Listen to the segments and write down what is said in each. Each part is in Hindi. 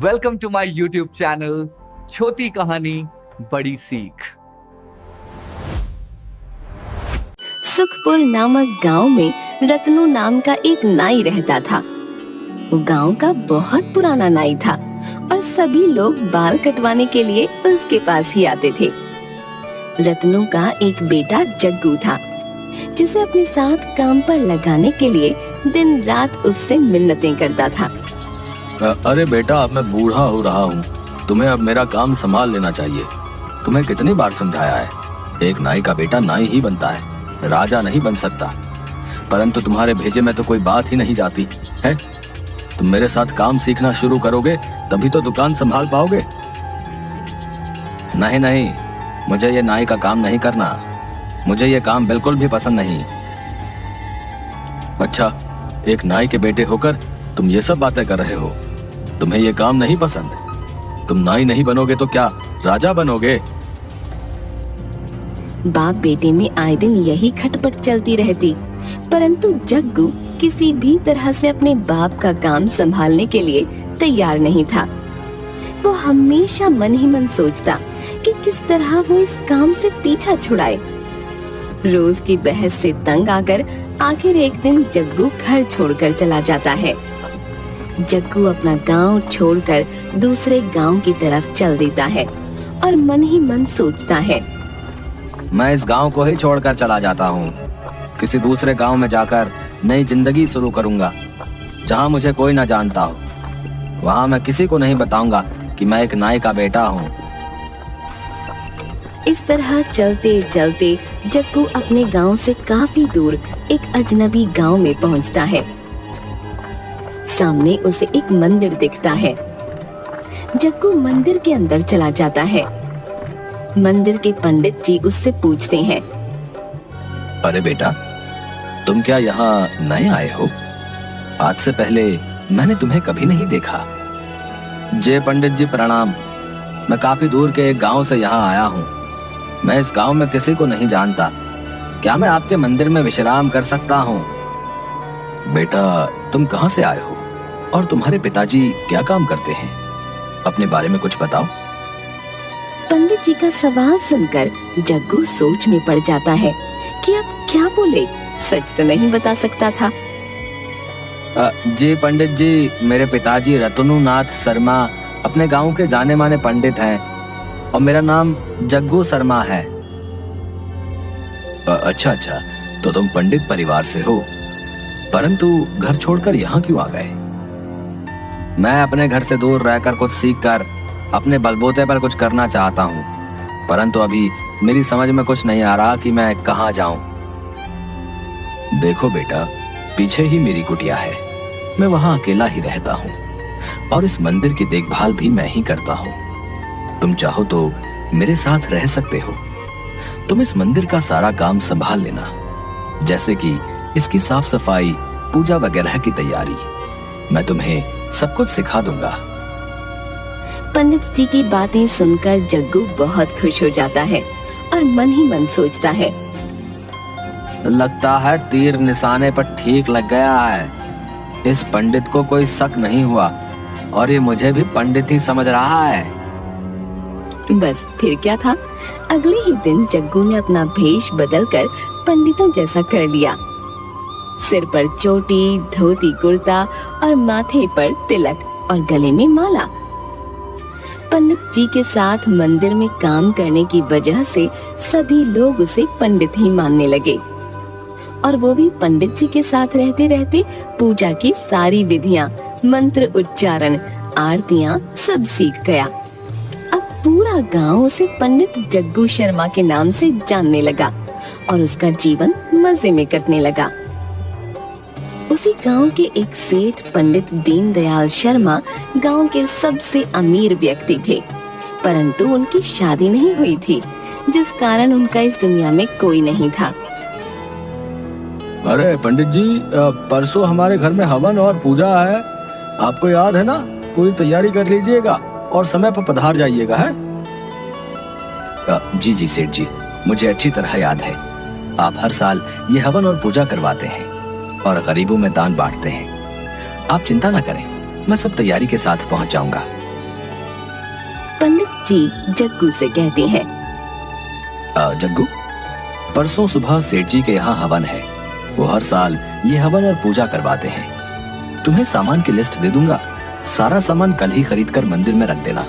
Welcome to my YouTube channel छोटी कहानी बड़ी सीख। सुखपुर नामक गांव में रत्नू नाम का एक नाई रहता था। वो गांव का बहुत पुराना नाई था और सभी लोग बाल कटवाने के लिए उसके पास ही आते थे। रत्नू का एक बेटा जग्गू था, जिसे अपने साथ काम पर लगाने के लिए दिन रात उससे मिन्नतें करता था। अरे बेटा, अब मैं बूढ़ा हो रहा हूँ, तुम्हें अब मेरा काम संभाल लेना चाहिए। तुम्हें कितनी बार समझाया है, एक नाई का बेटा नाई ही बनता है, राजा नहीं बन सकता। परंतु तुम्हारे भेजे में तो कोई बात ही नहीं जाती है। तुम मेरे साथ काम सीखना शुरू करोगे तभी तो दुकान संभाल पाओगे। नहीं नहीं, मुझे ये नाई का काम नहीं करना, मुझे ये काम बिल्कुल भी पसंद नहीं। अच्छा, एक नाई के बेटे होकर तुम ये सब बातें कर रहे हो। तुम्हें ये काम नहीं पसंद? तुम नाई नहीं बनोगे तो क्या राजा बनोगे? बाप बेटे में आए दिन यही खटपट चलती रहती, परंतु जग्गू किसी भी तरह से अपने बाप का काम संभालने के लिए तैयार नहीं था। वो हमेशा मन ही मन सोचता कि किस तरह वो इस काम से पीछा छुड़ाए। रोज की बहस से तंग आकर आखिर एक दिन जग्गू घर छोड़कर चला जाता है। जग्गू अपना गांव छोड़कर दूसरे गांव की तरफ चल देता है और मन ही मन सोचता है, मैं इस गांव को ही छोड़कर चला जाता हूँ। किसी दूसरे गांव में जाकर नई जिंदगी शुरू करूंगा, जहाँ मुझे कोई न जानता हो। वहाँ मैं किसी को नहीं बताऊंगा कि मैं एक नाई का बेटा हूँ। इस तरह चलते चलते जग्गू अपने गांव से काफी दूर एक अजनबी गांव में पहुंचता है। सामने उसे एक मंदिर दिखता है। जग्गू मंदिर के अंदर चला जाता है। मंदिर के पंडित जी उससे पूछते हैं, अरे बेटा, तुम क्या यहाँ नए आए हो? आज से पहले मैंने तुम्हें कभी नहीं देखा। जय पंडित जी, प्रणाम। मैं काफी दूर के एक गांव से यहाँ आया हूँ। मैं इस गांव में किसी को नहीं जानता। क्या मैं आपके मंदिर में विश्राम कर सकता हूँ? बेटा, तुम कहाँ से आए हो और तुम्हारे पिताजी क्या काम करते हैं? अपने बारे में कुछ बताओ। पंडित जी का सवाल सुनकर जग्गू सोच में पड़ जाता है कि अब क्या बोले। सच तो नहीं बता सकता था। जी पंडित जी, मेरे पिताजी रत्नू नाथ शर्मा अपने गांव के जाने माने पंडित हैं और मेरा नाम जग्गू शर्मा है। अच्छा, तो तुम पंडित परिवार से हो, परंतु घर छोड़कर यहाँ क्यों आ गए? मैं अपने घर से दूर रहकर कुछ सीखकर अपने बलबूते पर कुछ करना चाहता हूँ, परंतु अभी मेरी समझ में कुछ नहीं आ रहा कि मैं कहाँ जाऊं। देखो बेटा, पीछे ही मेरी कुटिया है, मैं वहां अकेला ही रहता हूँ और इस मंदिर की देखभाल भी मैं ही करता हूँ। तुम चाहो तो मेरे साथ रह सकते हो। तुम इस मंदिर का सारा काम संभाल लेना, जैसे कि इसकी साफ सफाई, पूजा वगैरह की तैयारी। मैं तुम्हें सब कुछ सिखा दूंगा। पंडित जी की बातें सुनकर जग्गू बहुत खुश हो जाता है और मन ही मन सोचता है, लगता है तीर निशाने पर ठीक लग गया है। इस पंडित को कोई शक नहीं हुआ और ये मुझे भी पंडित ही समझ रहा है। बस फिर क्या था, अगले ही दिन जग्गू ने अपना भेष बदलकर पंडितों जैसा कर लिया। सिर पर चोटी, धोती कुर्ता और माथे पर तिलक और गले में माला। पंडित जी के साथ मंदिर में काम करने की वजह से सभी लोग उसे पंडित ही मानने लगे और वो भी पंडित जी के साथ रहते रहते पूजा की सारी विधियां, मंत्र उच्चारण, आरतियां सब सीख गया। अब पूरा गांव उसे पंडित जग्गू शर्मा के नाम से जानने लगा और उसका जीवन मजे में कटने लगा। उसी गांव के एक सेठ पंडित दीनदयाल शर्मा गांव के सबसे अमीर व्यक्ति थे, परंतु उनकी शादी नहीं हुई थी, जिस कारण उनका इस दुनिया में कोई नहीं था। अरे पंडित जी, परसों हमारे घर में हवन और पूजा है, आपको याद है ना? पूरी तैयारी कर लीजिएगा और समय पर पधार जाइएगा। है जी सेठ जी, मुझे अच्छी तरह याद है। आप हर साल ये हवन और पूजा करवाते हैं और गरीबों में दान बांटते हैं। आप चिंता न करें, मैं सब तैयारी के साथ पहुंच जाऊंगा। पंडित जी जग्गू से कहते हैं, जग्गू, परसों सुबह सेठ जी के यहाँ हवन है। वो हर साल ये हवन और पूजा करवाते हैं। तुम्हें सामान की लिस्ट दे दूंगा। सारा सामान कल ही खरीद कर मंदिर में रख देना।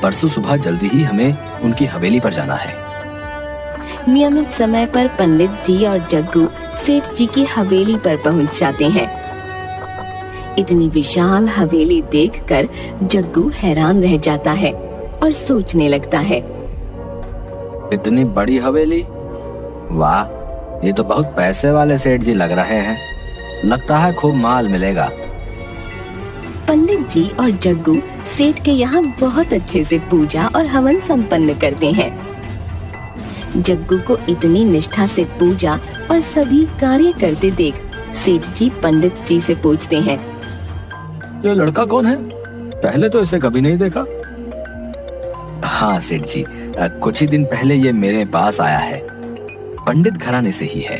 परसों सुबह जल्दी ही हमें उनकी हवेली पर जाना है। नियमित समय पर पंडित जी और जग्गू सेठ जी की हवेली पर पहुंच जाते हैं। इतनी विशाल हवेली देखकर जग्गू हैरान रह जाता है और सोचने लगता है, इतनी बड़ी हवेली, वाह, ये तो बहुत पैसे वाले सेठ जी लग रहे हैं। लगता है खूब माल मिलेगा। पंडित जी और जग्गू सेठ के यहाँ बहुत अच्छे से पूजा और हवन संपन्न करते हैं। जग्गू को इतनी निष्ठा से पूजा और सभी कार्य करते देख सेठ जी पंडित जी से पूछते हैं, ये लड़का कौन है? पहले तो इसे कभी नहीं देखा। हाँ सेठ जी, कुछ ही दिन पहले ये मेरे पास आया है। पंडित घराने से ही है।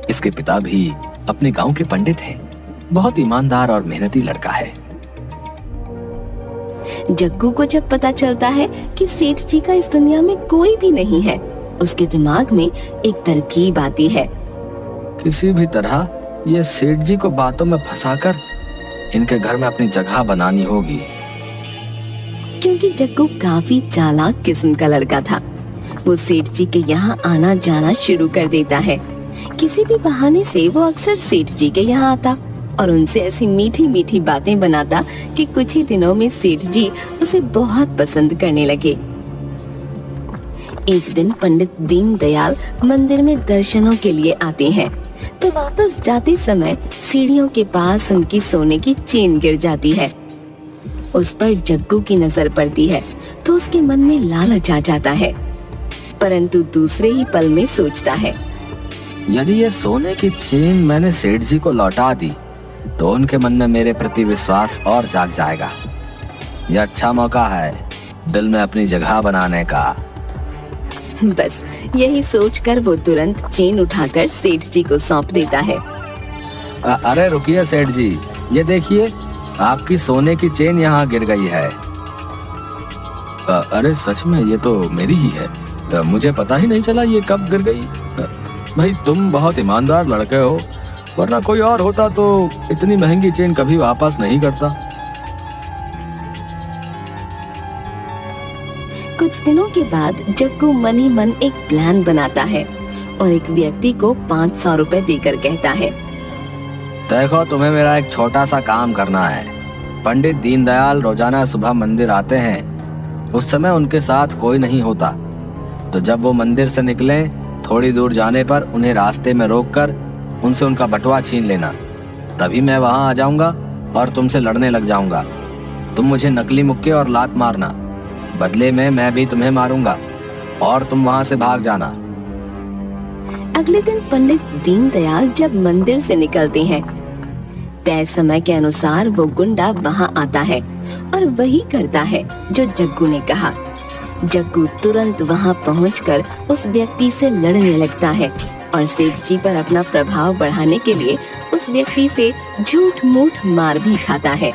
इसके पिता भी अपने गांव के पंडित हैं। बहुत ईमानदार और मेहनती लड़का है। जग्गू को जब पता चलता है कि सेठ जी का इस दुनिया में कोई भी नहीं है, उसके दिमाग में एक तरकीब आती है। किसी भी तरह ये सेठ जी को बातों में फंसाकर इनके घर में अपनी जगह बनानी होगी। क्योंकि जग्गू काफी चालाक किस्म का लड़का था, वो सेठ जी के यहाँ आना जाना शुरू कर देता है। किसी भी बहाने से वो अक्सर सेठ जी के यहाँ आता और उनसे ऐसी मीठी मीठी बातें बनाता कि कुछ ही दिनों में सेठ जी उसे बहुत पसंद करने लगे। एक दिन पंडित दीनदयाल मंदिर में दर्शनों के लिए आते हैं, तो वापस जाते समय सीढ़ियों के पास उनकी सोने की चेन गिर जाती है। उस पर जग्गू की नजर पड़ती है तो उसके मन में लालच आ जाता है, परंतु दूसरे ही पल में सोचता है, यदि ये सोने की चेन मैंने सेठ जी को लौटा दी तो उनके मन में मेरे प्रति विश्वास और जाग जाएगा। यह अच्छा मौका है दिल में अपनी जगह बनाने का। बस यही सोचकर वो तुरंत चेन उठाकर सेठ जी को सौंप देता है। अरे रुकिए सेठ जी, ये देखिए आपकी सोने की चेन यहाँ गिर गई है। अरे सच में ये तो मेरी ही है। मुझे पता ही नहीं चला ये कब गिर गई। भाई तुम बहुत ईमानदार लड़के हो, वरना कोई और होता तो इतनी महंगी चेन कभी वापस नहीं करता। कुछ दिनों के बाद जग्गू मन ही मन एक प्लान बनाता है और एक व्यक्ति को 500 रुपए देकर कहता है, देखो तुम्हें मेरा एक छोटा सा काम करना है। पंडित दीनदयाल रोजाना सुबह मंदिर आते हैं। उस समय उनके साथ कोई नहीं होता, तो जब वो मंदिर से निकले थोड़ी दूर जाने पर उन्हें रास्ते में रोककर उनसे उनका बटुआ छीन लेना। तभी मैं वहां आ जाऊंगा और तुमसे लड़ने लग जाऊंगा। तुम मुझे नकली मुक्के और लात मारना, बदले में मैं भी तुम्हें मारूंगा और तुम वहां से भाग जाना। अगले दिन पंडित दीनदयाल जब मंदिर से निकलते हैं, तय समय के अनुसार वो गुंडा वहां आता है और वही करता है जो जग्गू ने कहा। जग्गू तुरंत वहां पहुंचकर उस व्यक्ति से लड़ने लगता है और सेठ जी पर अपना प्रभाव बढ़ाने के लिए उस व्यक्ति से झूठ मूठ मार भी खाता है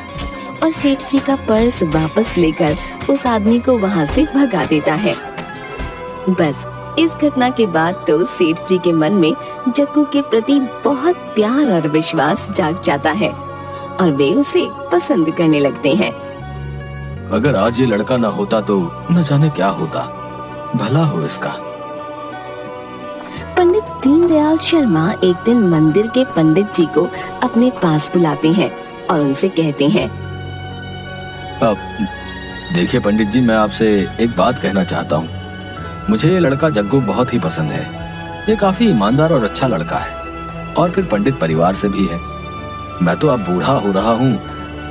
और सेठ जी का पर्स वापस लेकर उस आदमी को वहां से भगा देता है। बस इस घटना के बाद तो सेठ जी के मन में जग्गू के प्रति बहुत प्यार और विश्वास जाग जाता है और वे उसे पसंद करने लगते हैं। अगर आज ये लड़का न होता तो न जाने क्या होता। भला हो इसका। पंडित दीनदयाल शर्मा एक दिन मंदिर के पंडित जी को अपने पास बुलाते हैं और उनसे कहते हैं, देखिए पंडित जी, मैं आपसे एक बात कहना चाहता हूँ। मुझे ये लड़का जग्गू बहुत ही पसंद है। ये काफी ईमानदार और अच्छा लड़का है और फिर पंडित परिवार से भी है। मैं तो अब बूढ़ा हो रहा हूँ,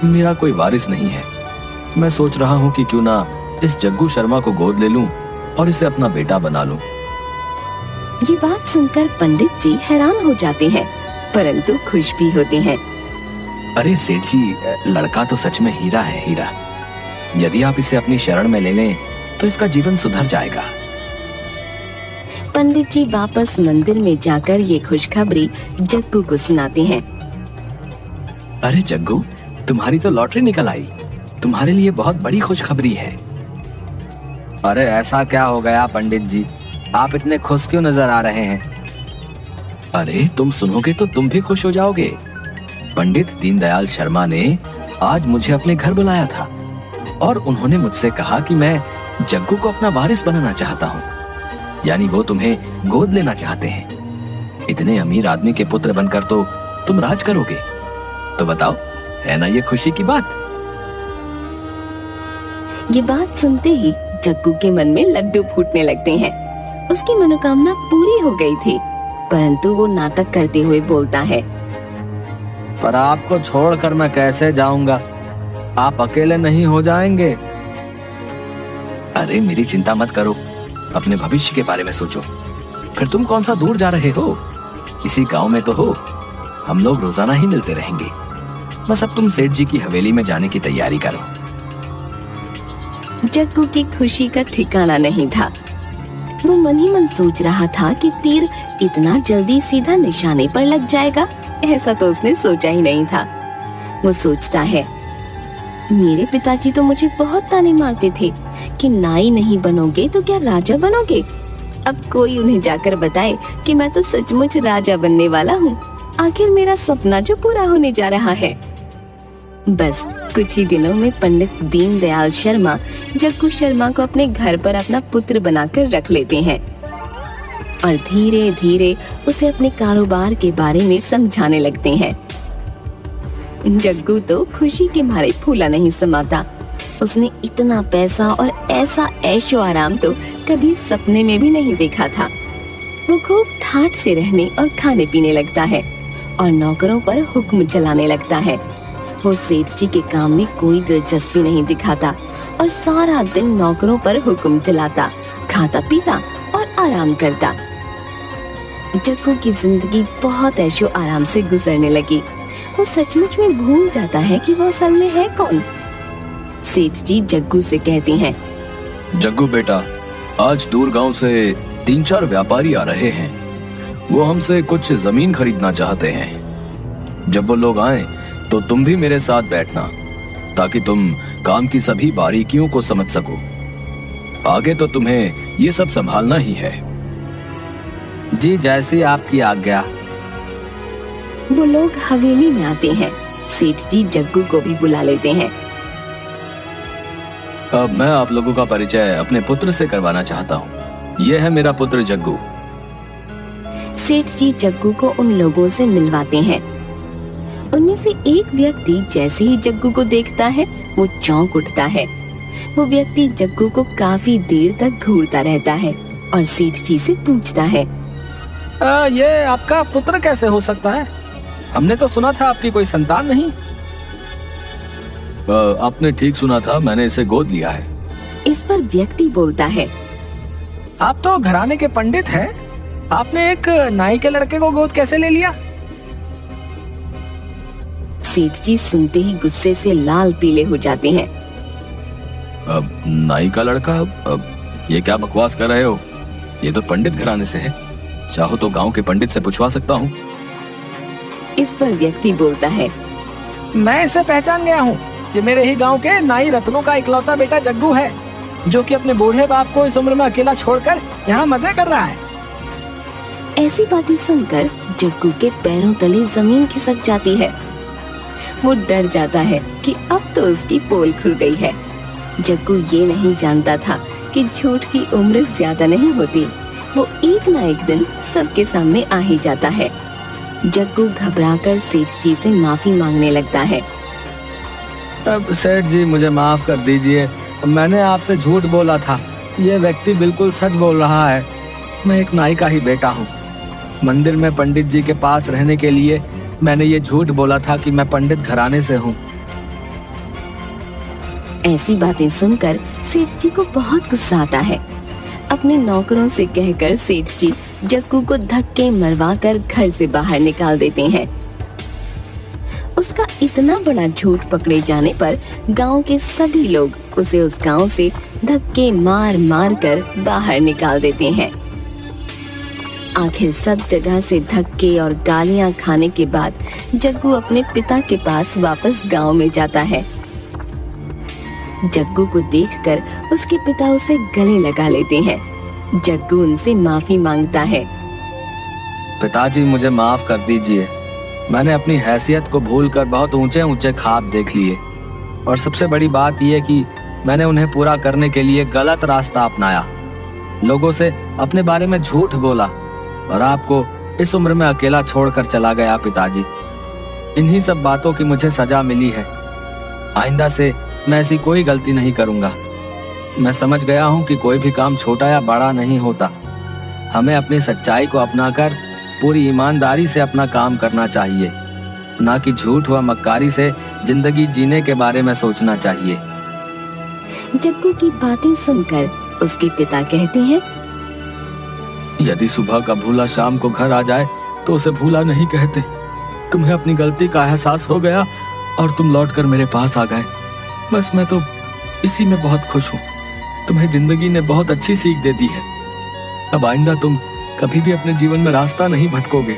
मेरा कोई वारिस नहीं है। मैं सोच रहा हूँ कि क्यों ना इस जग्गू शर्मा को गोद ले लूं और इसे अपना बेटा बना लूं। ये बात सुनकर पंडित जी हैरान हो जाते हैं, परंतु खुश भी होते हैं। अरे सेठ जी, लड़का तो सच में हीरा है, हीरा। यदि आप इसे अपनी शरण में ले लें तो इसका जीवन सुधर जाएगा। पंडित जी वापस मंदिर में जाकर ये खुशखबरी जग्गू को सुनाते हैं। अरे जग्गू, तुम्हारी तो लॉटरी निकल आई। तुम्हारे लिए बहुत बड़ी खुशखबरी है। अरे ऐसा क्या हो गया पंडित जी, आप इतने खुश क्यों नजर आ रहे हैं? अरे तुम सुनोगे तो तुम भी खुश हो जाओगे। पंडित दीनदयाल शर्मा ने आज मुझे अपने घर बुलाया था और उन्होंने मुझसे कहा कि मैं जग्गू को अपना वारिस बनाना चाहता हूँ, यानी वो तुम्हें गोद लेना चाहते हैं। इतने अमीर आदमी के पुत्र बनकर तो तुम राज करोगे। तो बताओ, है ना ये खुशी की बात? ये बात सुनते ही जग्गू के मन में लड्डू फूटने लगते हैं। उसकी मनोकामना पूरी हो गई थी, परंतु वो नाटक करते हुए बोलता है, पर आपको छोड़कर मैं कैसे जाऊंगा? आप अकेले नहीं हो जाएंगे? अरे मेरी चिंता मत करो, अपने भविष्य के बारे में सोचो। फिर तुम कौन सा दूर जा रहे हो, इसी गांव में तो हो। हम लोग रोजाना ही मिलते रहेंगे। बस अब तुम सेठ जी की हवेली में जाने की तैयारी करो। जग्गू की खुशी का ठिकाना नहीं था। वो मन ही मन सोच रहा था कि तीर इतना जल्दी सीधा निशाने पर लग जाएगा, ऐसा तो उसने सोचा ही नहीं था। वो सोचता है, मेरे पिताजी तो मुझे बहुत ताने मारते थे कि नाई नहीं बनोगे तो क्या राजा बनोगे। अब कोई उन्हें जाकर बताए कि मैं तो सचमुच राजा बनने वाला हूँ। आखिर मेरा सपना जो पूरा होने जा रहा है। बस कुछ ही दिनों में पंडित दीनदयाल शर्मा जग्गू शर्मा को अपने घर पर अपना पुत्र बनाकर रख लेते हैं और धीरे धीरे उसे अपने कारोबार के बारे में समझाने लगते हैं। जग्गू तो खुशी के मारे फूला नहीं समाता। उसने इतना पैसा और ऐसा ऐशो आराम तो कभी सपने में भी नहीं देखा था। वो खूब ठाठ से रहने और खाने पीने लगता है और नौकरों पर हुक्म चलाने लगता है। वो सेठ जी के काम में कोई दिलचस्पी नहीं दिखाता और सारा दिन नौकरों पर हुक्म चलाता, खाता पीता और आराम करता। जग्गू की जिंदगी बहुत ऐशो आराम से गुजरने लगी। वो सचमुच में भूल जाता है कि वो असल में है कौन। सेठ जी जग्गू से कहते हैं, जग्गू बेटा, आज दूर गांव से 3-4 व्यापारी आ रहे हैं। वो हमसे कुछ जमीन खरीदना चाहते हैं। जब वो लोग आए तो तुम भी मेरे साथ बैठना, ताकि तुम काम की सभी बारीकियों को समझ सको। आगे तो तुम्हें ये सब संभालना ही है। जी, जैसी आपकी आज्ञा। वो लोग हवेली में आते हैं। सेठ जी जग्गू को भी बुला लेते हैं। अब मैं आप लोगों का परिचय अपने पुत्र से करवाना चाहता हूँ। ये है मेरा पुत्र जग्गू। सेठ जी जग्गू को उन लोगों से मिलवाते हैं। उनमें से एक व्यक्ति जैसे ही जग्गू को देखता है वो चौंक उठता है। वो व्यक्ति जग्गू को काफी देर तक घूरता रहता है और सेठ जी से पूछता है, ये आपका पुत्र कैसे हो सकता है? हमने तो सुना था आपकी कोई संतान नहीं। आपने ठीक सुना था, मैंने इसे गोद लिया है। इस पर व्यक्ति बोलता है, आप तो घराने के पंडित हैं, आपने एक नाई के लड़के को गोद कैसे ले लिया? सेठ जी सुनते ही गुस्से से लाल पीले हो जाते हैं। अब नाई का लड़का? अब ये क्या बकवास कर रहे हो? ये तो पंडित घराने से है। चाहो तो गांव के पंडित से पूछवा सकता हूँ। इस पर व्यक्ति बोलता है, मैं इसे पहचान गया हूँ। ये मेरे ही गांव के नाई रत्नों का इकलौता बेटा जग्गू है, जो कि अपने बूढ़े बाप को इस उम्र में अकेला छोड़कर यहाँ मजे कर रहा है। ऐसी बातें सुनकर जग्गू के पैरों तले जमीन खिसक जाती है। वो डर जाता है कि अब तो उसकी पोल खुल गई है। जग्गू ये नहीं जानता था कि झूठ की उम्र ज्यादा नहीं होती। वो एक ना एक दिन सबके सामने आ ही जाता है। जग्गू घबराकर सेठ जी से माफी मांगने लगता है। अब सेठ जी मुझे माफ कर दीजिए, मैंने आपसे झूठ बोला था। ये व्यक्ति बिल्कुल सच बोल रहा है। मैं एक नाई का ही बेटा हूँ। मंदिर में पंडित जी के पास रहने के लिए मैंने ये झूठ बोला था कि मैं पंडित घराने से हूँ। ऐसी बातें सुनकर सेठ जी को बहुत गुस्सा आता है। अपने नौकरों से कहकर सेठ जी जग्गू को धक्के मरवाकर घर से बाहर निकाल देते हैं। उसका इतना बड़ा झूठ पकड़े जाने पर गांव के सभी लोग उसे उस गांव से धक्के मार मार कर बाहर निकाल देते हैं। आखिर सब जगह से धक्के और गालियां खाने के बाद जग्गू अपने पिता के पास वापस गांव में जाता है। जग्गू को देखकर उसके पिता उसे गले लगा लेते हैं। जग्गू उनसे माफी मांगता है। पिताजी मुझे माफ कर दीजिए। मैंने अपनी हैसियत को भूलकर बहुत ऊंचे ऊंचे ख्वाब देख लिए, और सबसे बड़ी बात यह कि मैंने उन्हें पूरा करने के लिए गलत रास्ता अपनाया। लोगों से अपने बारे में झूठ बोला और आपको इस उम्र में अकेला छोड़कर चला गया पिताजी। इन्हीं सब बातों की मुझे सजा मिली है। आइंदा से मैं ऐसी कोई गलती नहीं करूंगा। मैं समझ गया हूं कि कोई भी काम छोटा या बड़ा नहीं होता। हमें अपनी सच्चाई को अपनाकर पूरी ईमानदारी से अपना काम करना चाहिए, ना कि झूठ व मक्कारी से जिंदगी जीने के बारे में सोचना चाहिए। जग्गू की बातें सुनकर उसके पिता कहते हैं, यदि सुबह का भूला शाम को घर आ जाए तो उसे भूला नहीं कहते। तुम्हें अपनी गलती का एहसास हो गया और तुम लौटकर मेरे पास आ गए। बस मैं तो इसी में बहुत खुश हूँ। तुम्हें जिंदगी ने बहुत अच्छी सीख दे दी है। अब आइंदा तुम कभी भी अपने जीवन में रास्ता नहीं भटकोगे।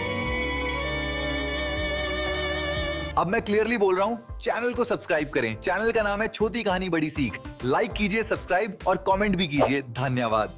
अब मैं क्लियरली बोल रहा हूं, चैनल को सब्सक्राइब करें। चैनल का नाम है छोटी कहानी बड़ी सीख। लाइक कीजिए, सब्सक्राइब और कमेंट भी कीजिए। धन्यवाद।